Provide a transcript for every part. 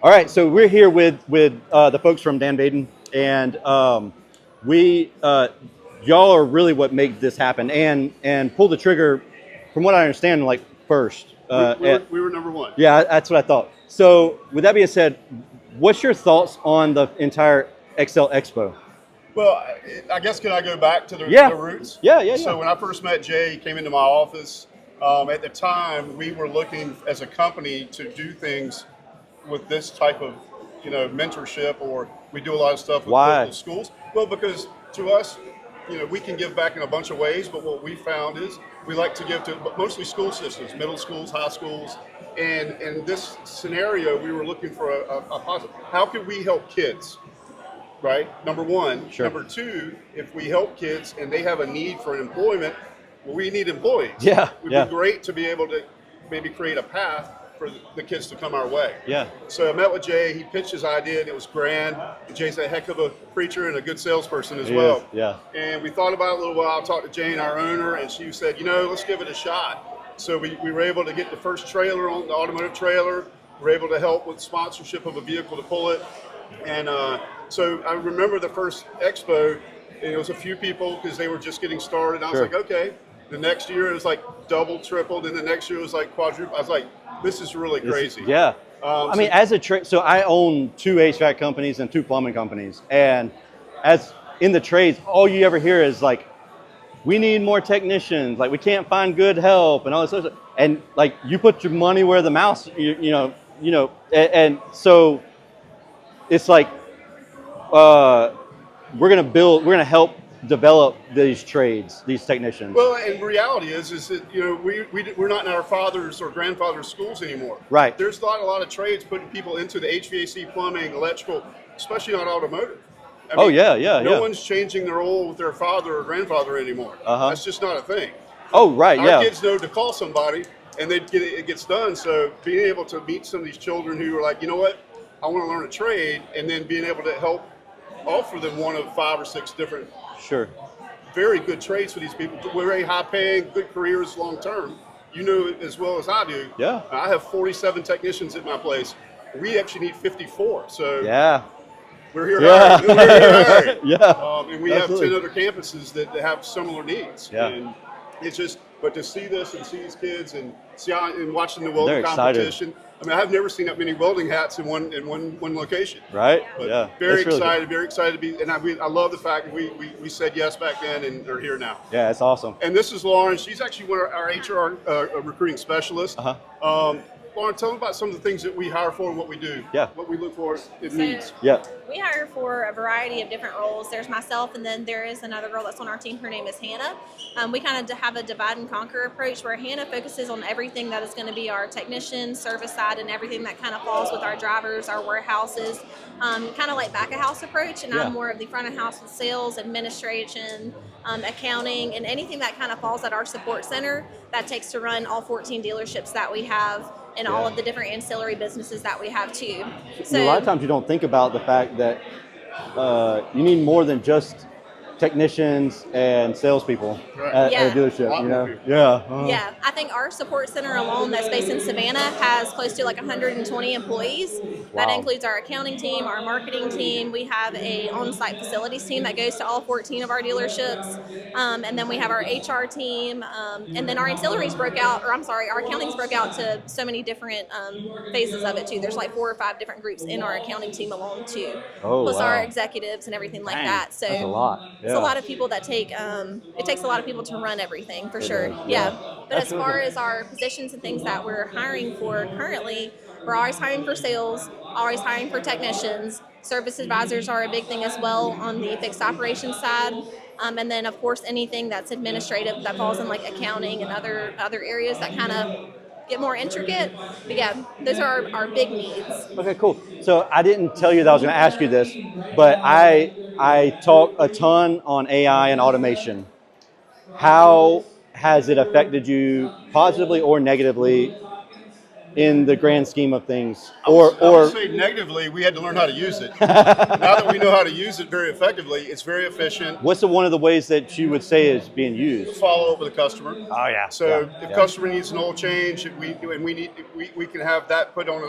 All right, so we're here with the folks from Dan Vaden, and we y'all are really what make this happen, and pull the trigger. From what I understand, like first. We were number one. Yeah, that's what I thought. So, with that being said, what's your thoughts on the entire Excel Expo? Well, I guess can I go back to Yeah, the roots? yeah. So when I first met Jay, he came into my office. At the time, we were looking as a company to do things with this type of, mentorship, or we do a lot of stuff with Why? local schools. Well, because to us, we can give back in a bunch of ways, but what we found is we like to give to mostly school systems, middle schools, high schools. And in this scenario, we were looking for a positive. How can we help kids? Right? Number one. Sure. Number two, if we help kids and they have a need for employment, well, we need employees. Yeah, It would yeah. be great to be able to maybe create a path for the kids to come our way. Yeah. So I met with Jay. He pitched his idea, and it was grand. Jay's a heck of a preacher and a good salesperson as He well. is, yeah. And we thought about it a little while. I talked to Jane, our owner, and she said, let's give it a shot. So we were able to get the first trailer on the automotive trailer. We were able to help with sponsorship of a vehicle to pull it. And so I remember the first expo, and it was a few people because they were just getting started. I was Sure. like, okay. The next year it was like double, tripled, and the next year it was like quadruple. I was like, this is really crazy. Yeah. I mean, as a trade, so I own 2 HVAC companies and 2 plumbing companies, and as in the trades, all you ever hear is like, we need more technicians, like we can't find good help and all this other stuff. And like you put your money where the mouth, and so it's like we're gonna help develop these trades, these technicians. Well, and reality is that we're not in our fathers or grandfathers' schools anymore. Right. There's not a lot of trades putting people into the HVAC, plumbing, electrical, especially not automotive. Oh, yeah. No one's changing their oil with their father or grandfather anymore. Uh-huh. That's just not a thing. Oh, right, Our yeah. kids know to call somebody, and it gets done. So being able to meet some of these children who are like, you know what, I want to learn a trade, and then being able to help offer them one of 5 or 6 different Sure. very good trades for these people. We're very high paying, good careers long term. You know it as well as I do. Yeah. I have 47 technicians at my place. We actually need 54. So Yeah. we're here Yeah. hiring. We're here hiring. Yeah. And we Absolutely. have 10 other campuses that have similar needs. Yeah. And it's just, but to see this and see these kids and and watching the They're welding excited. competition. I mean, I've never seen that many welding hats in one location. Right? But Yeah. very That's really excited, very excited to be, and I love the fact that we said yes back then and are here now. good. Yeah, it's awesome. And this is Lauren. She's actually one of our HR recruiting specialists. Lauren, tell them about some of the things that we hire for and what we do. Yeah. What we look for in needs. Yeah. We hire for a variety of different roles. There's myself, and then there is another girl that's on our team. Her name is Hannah. We kind of have a divide and conquer approach where Hannah focuses on everything that is going to be our technician, service side, and everything that kind of falls with our drivers, our warehouses, kind of like back of house approach. And Yeah. I'm more of the front of house with sales, administration, accounting, and anything that kind of falls at our support center that takes to run all 14 dealerships that we have and all of the different ancillary businesses that we have too. A lot of times you don't think about the fact that you need more than just technicians and salespeople Right. at Yeah. a dealership, Lot you more know? people. Yeah. Yeah, I think our support center alone that's based in Savannah has close to like 120 employees. That Wow. includes our accounting team, our marketing team. We have a on-site facilities team that goes to all 14 of our dealerships. And then we have our HR team. And then our ancillaries broke out, or I'm sorry, our accountings broke out to so many different phases of it too. There's like 4 or 5 different groups in our accounting team alone too. Oh, Plus wow. our executives and everything like Dang, that. So that's a lot. it's Yeah. a lot of people that take, it takes a lot of people to run everything for sure. does, Yeah. yeah. But That's as really far good. as our positions and things that we're hiring for currently, we're always hiring for sales, always hiring for technicians. Service advisors are a big thing as well on the fixed operations side. And then of course anything that's administrative that falls in like accounting and other areas that kind of get more intricate. But yeah, those are our big needs. Okay, cool. So I didn't tell you that I was going to ask you this, but I talk a ton on AI and automation. How has it affected you positively or negatively in the grand scheme of things? I would say negatively, we had to learn how to use it. Now that we know how to use it very effectively, it's very efficient. What's one of the ways that you would say is being used? Follow up with a customer. Oh yeah. So if customer needs an oil change, we can have that put on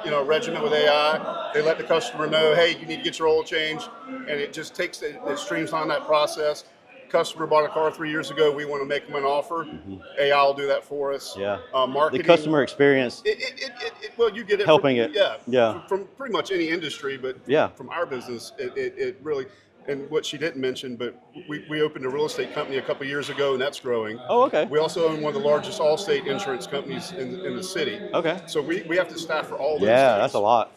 a regimen with AI. They let the customer know, hey, you need to get your oil change, and it just it streamlines that process. Customer bought a car 3 years ago. We want to make them an offer. AI will do that for us. Yeah. Marketing. The customer experience. Well, you get it. Helping from, it. Yeah. From pretty much any industry, but from our business, it really. And what she didn't mention, but we opened a real estate company a couple years ago, and that's growing. Oh, okay. We also own one of the largest Allstate insurance companies in the city. Okay. So we have to staff for all those things. That's a lot.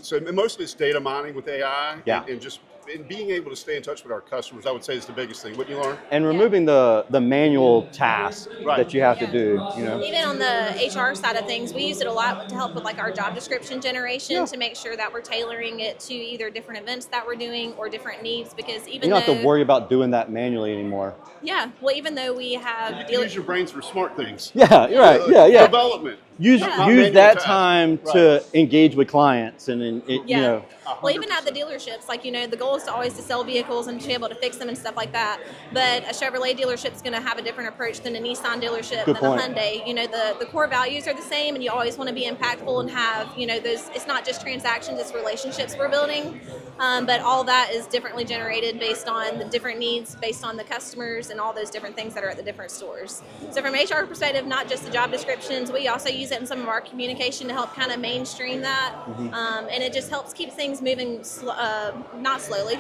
So mostly it's data mining with AI and just being able to stay in touch with our customers, I would say, is the biggest thing. Wouldn't you, Lauren? And removing the manual task that you have to do, Even on the HR side of things, we use it a lot to help with like our job description generation to make sure that we're tailoring it to either different events that we're doing or different needs, because even you don't have to worry about doing that manually anymore. Yeah, well, even though we have you use your brains for smart things. Yeah, you're right. Yeah. Development. Use that time to engage with clients and Well, even at the dealerships, like, the goal is to always to sell vehicles and to be able to fix them and stuff like that. But a Chevrolet dealership is going to have a different approach than a Nissan dealership than a Hyundai. The core values are the same, and you always want to be impactful and have, those. It's not just transactions, it's relationships we're building. But all that is differently generated based on the different needs, based on the customers and all those different things that are at the different stores. So from HR perspective, not just the job descriptions, we also use it in some of our communication to help kind of mainstream that. And it just helps keep things moving, not slowly,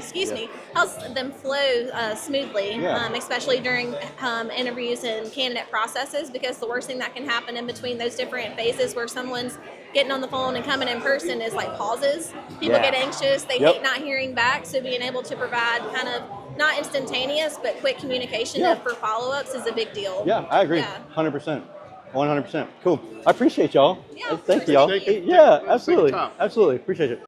helps them flow smoothly, especially during interviews and candidate processes, because the worst thing that can happen in between those different phases where someone's getting on the phone and coming in person is like pauses. People get anxious, they hate not hearing back, so being able to provide kind of not instantaneous but quick communication for follow-ups is a big deal. Yeah, I agree. 100%. 100%. Cool. I appreciate y'all. Yeah, Thank you, y'all. Yeah, absolutely. Absolutely. Appreciate it.